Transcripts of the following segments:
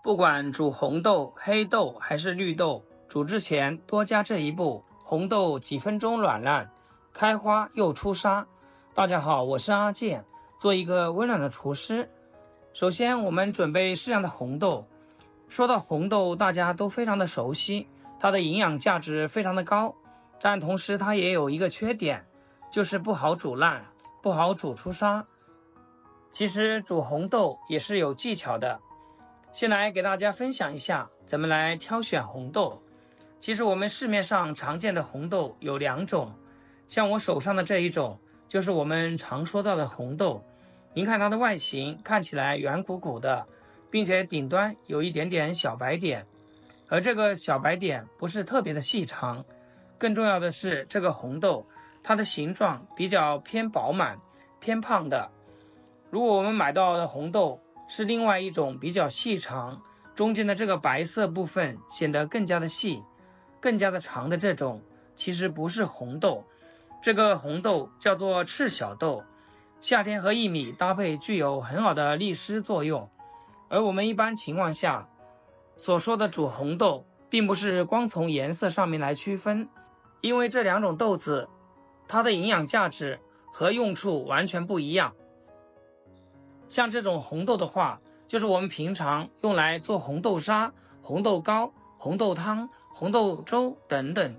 不管煮紅豆、黑豆還是綠豆，煮之前多加這一步，紅豆幾分鐘軟爛，開花又出沙。大家好，我是阿健，做一個溫暖的廚師。首先我們準備適量的紅豆。說到紅豆，大家都非常的熟悉，它的營養價值非常的高，但同時它也有一個缺点，就是不好煮爛，不好煮出沙。其實煮紅豆也是有技巧的。先来給大家分享一下怎麼來挑選紅豆。其實我們市面上常見的紅豆有2種，像我手上的這一種就是我們常說到的紅豆。您看它的外形看起來圓鼓鼓的，並且頂端有一點點小白點，而這個小白點不是特別的細長，更重要的是這個紅豆它的形狀比較偏飽滿偏胖的。如果我們買到的紅豆是另外一種比較細長，中間的這個白色部分顯得更加的細更加的長的這種，其實不是紅豆，這個紅豆叫做赤小豆，夏天和薏米搭配具有很好的利湿作用。而我們一般情況下所說的煮紅豆，並不是光從顏色上面来區分，因為這2種豆子它的營養價值和用處完全不一樣。像这種紅豆的話，就是我們平常用來做紅豆沙、紅豆糕、紅豆湯、紅豆粥等等，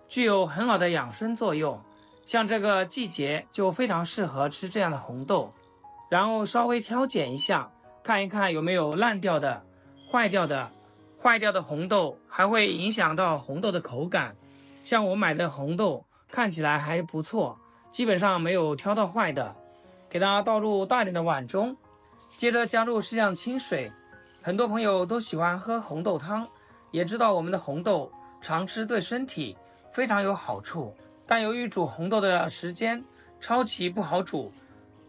具有很好的養生作用。像这個季節就非常適合吃這樣的紅豆，然後稍微挑揀一下，看一看有沒有爛掉的、壞掉的。壞掉的紅豆還會影響到紅豆的口感。像我買的紅豆看起來還不錯，基本上沒有挑到壞的。給它倒入大一點的碗中，接着加入適量清水。很多朋友都喜歡喝紅豆湯，也知道我們的紅豆常吃對身體非常有好處，但由於煮紅豆的時間超級不好煮，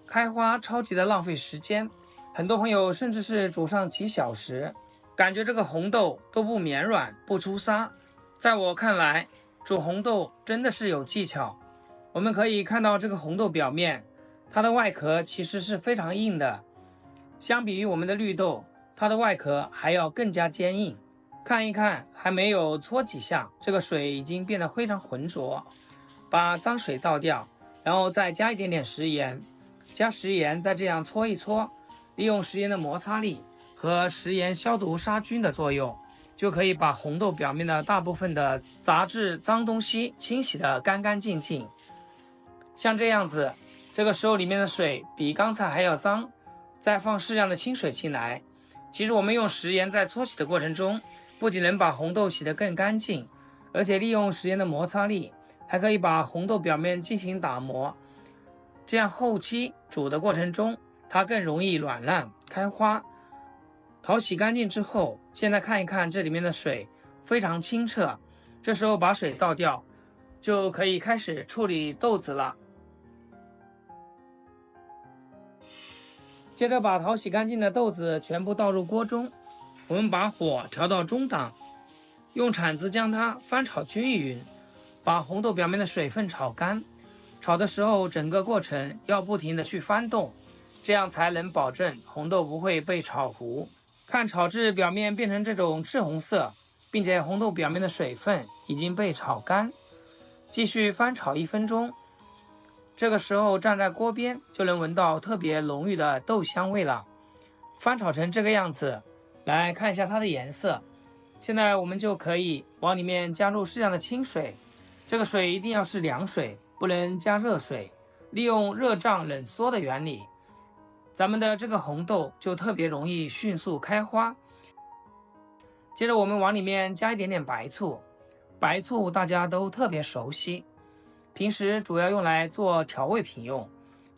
開花超級的浪費時間，很多朋友甚至是煮上幾小時，感覺這個紅豆都不綿軟不出沙。在我看來，煮紅豆真的是有技巧。我們可以看到這個紅豆表面，它的外殼其實是非常硬的，相比於我們的綠豆，它的外殼還要更加堅硬。看一看，還沒有搓幾下，這個水已經變得非常渾濁。把髒水倒掉，然後再加一點點食鹽，加食鹽再這樣搓一搓，利用食鹽的摩擦力和食鹽消毒殺菌的作用，就可以把紅豆表面的大部分的雜質髒東西清洗得乾乾淨淨。像這樣子，這個時候裡面的水比剛才還要髒，再放適量的清水進來。其實我們用食鹽在搓洗的過程中，不僅能把紅豆洗得更乾淨，而且利用食鹽的摩擦力，還可以把紅豆表面進行打磨，這樣後期煮的過程中，它更容易軟爛開花。淘洗乾淨之後，現在看一看這裡面的水非常清澈，這時候把水倒掉，就可以開始處理豆子了。接着把淘洗乾淨的豆子全部倒入鍋中，我們把火調到中檔，用鏟子將它翻炒均勻，把紅豆表面的水分炒乾。炒的時候整個過程要不停的去翻動，這樣才能保證紅豆不會被炒糊。看炒至表面變成這種赤紅色，並且紅豆表面的水分已經被炒乾，繼續翻炒1分鐘。這個時候站在鍋邊就能聞到特別濃郁的豆香味了。翻炒成這個樣子，來看一下它的顏色。現在我們就可以往裡面加入適量的清水，這個水一定要是涼水，不能加熱水，利用熱脹冷縮的原理，咱們的這個紅豆就特別容易迅速開花。接着我们往裡面加一點點白醋，白醋大家都特別熟悉，平時主要用來做調味品用，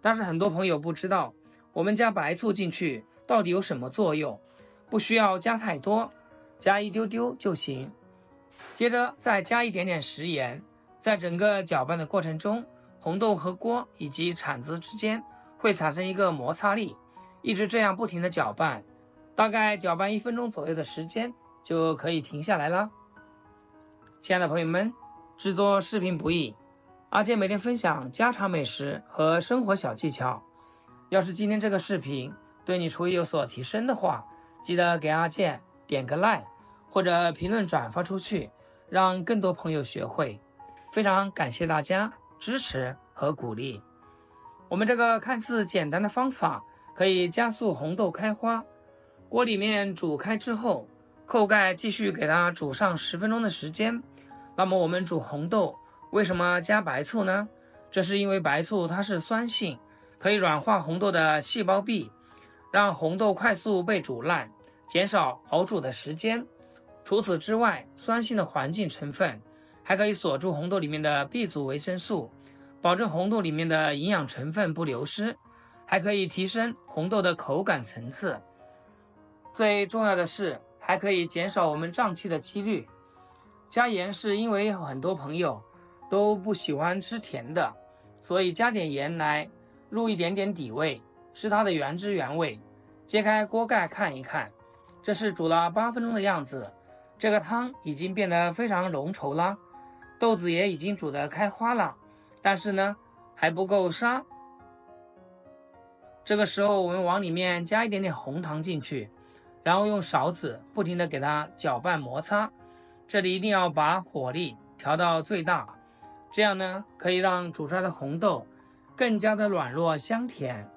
但是很多朋友不知道，我們加白醋進去到底有什麼作用，不需要加太多，加一丟丟就行。接着再加一點點食鹽，在整個攪拌的過程中，紅豆和鍋以及鏟子之間會產生一個摩擦力，一直這樣不停的攪拌，大概攪拌1分鐘左右的時間就可以停下來了。親愛的朋友們，制作視頻不易，阿健每天分享家常美食和生活小技巧。要是今天這個視頻對你廚藝有所提升的話，記得給阿健點個 like 或者評論轉發出去，讓更多朋友學會。非常感謝大家支持和鼓勵。我們這個看似簡單的方法可以加速紅豆開花。鍋裡面煮開之後，扣蓋繼續給它煮上10分鐘的時間。那麼我們煮紅豆為什麼加白醋呢？這是因為白醋它是酸性，可以軟化紅豆的細胞壁，讓紅豆快速被煮爛，減少熬煮的時間。除此之外，酸性的環境成分還可以鎖住紅豆裡面的 B 族維生素，保證紅豆裡面的營養成分不流失，還可以提升紅豆的口感層次。最重要的是，還可以減少我們脹氣的幾率。加鹽是因為很多朋友都不喜歡吃甜的，所以加點鹽來入一點點底味，是它的原汁原味。揭開鍋蓋看一看，這是煮了8分鐘的樣子，這個湯已經變得非常濃稠了，豆子也已經煮得開花了，但是呢還不夠沙。這個時候我們往裡面加一點點紅糖進去，然後用勺子不停地給它攪拌摩擦，這裡一定要把火力調到最大，這樣呢可以讓煮出來的紅豆更加的軟糯香甜。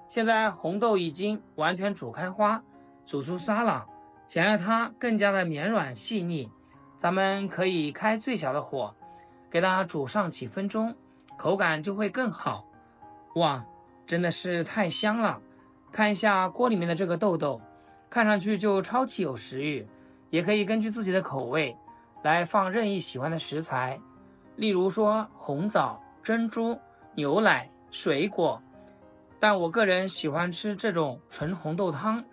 現在紅豆已經完全煮開花，煮出沙了，想要它更加的綿軟細膩，咱們可以開最小的火，給它煮上幾分鐘，口感就會更好。哇，真的是太香了！看一下鍋裡面的這個豆豆，看上去就超級有食慾。也可以根据自己的口味來放任意喜歡的食材，例如說紅棗、珍珠、牛奶、水果。但我個人喜歡吃這種純紅豆湯，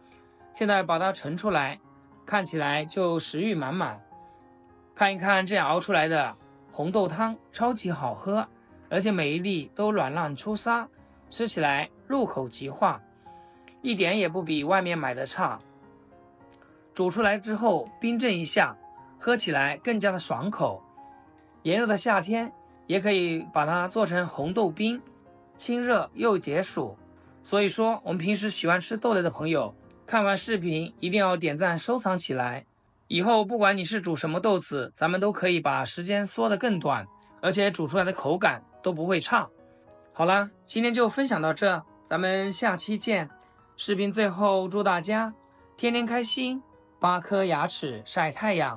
現在把它盛出來，看起來就食慾滿滿。看一看這樣熬出來的紅豆湯，超級好喝，而且每一粒都軟爛出沙，吃起來入口即化，一點也不比外面買的差。煮出來之後冰鎮一下，喝起來更加的爽口。炎熱的夏天也可以把它做成紅豆冰，清熱又解暑。所以说我們平時喜歡吃豆類的朋友，看完視頻一定要點讚收藏起來，以後不管你是煮什麼豆子，咱們都可以把時間縮得更短，而且煮出來的口感都不會差。好啦，今天就分享到這，咱們下期見。視頻最後祝大家天天開心，8顆牙齒曬太陽。